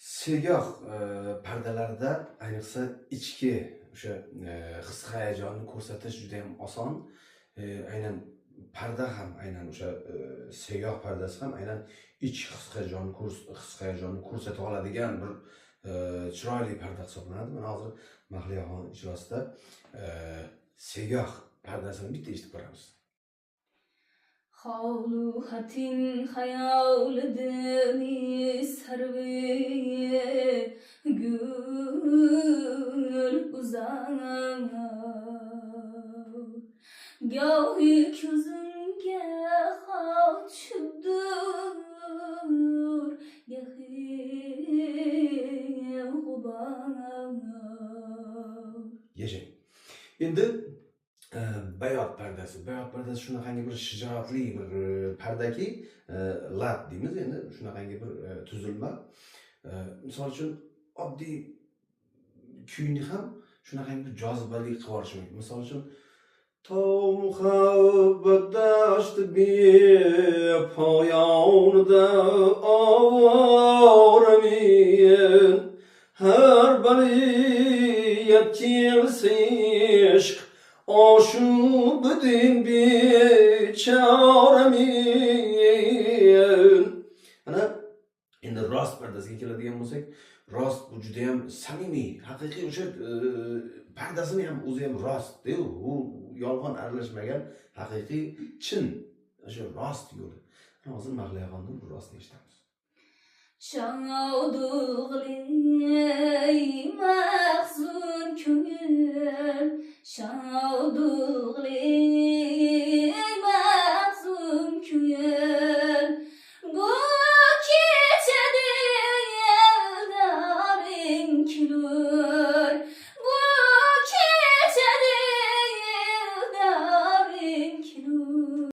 Sevgoh pardalarida ayniqsa ichki o'sha his hayajonni ko'rsatish juda ham oson. Aynan parda ham aynan o'sha sevgoh pardasi ham aynan ichki his hayajonni ko'rsata oladigan bir chiroyli parda hisoblanadi. Mana hozir Mahliyoxon ijrosida sevgoh pardasini bitta eshitib ko'ramiz. Havlu hatin hayalidini sarviye gül uzanar Gahi közünge halçıdır Gahi hubanar Yashang. Endi bayot pardasi shunaqangi bir shijoatli bir pardaki, lat deymiz endi shunaqangi bir tuzilma. Misol uchun oddiy kuyni ham shunaqangi bir jozibali qilib yuborish mumkin. Misol uchun to muhabbat dasht bepoyonida ovoramen har bariyat kelsish Aşık budin bechoramen. Ana endi rost pardasiga keladigan bo'lsak, rost bu juda ham samimiy, haqiqiy o'sha pardasini ham o'zi ham rost-ku. U yolg'on aralashmagan haqiqiy chin o'sha rost yo'li. Hozir Mahliyoxondan bu rostni eshitamiz. Şaudugli mahzun ko'ngil Şaudugli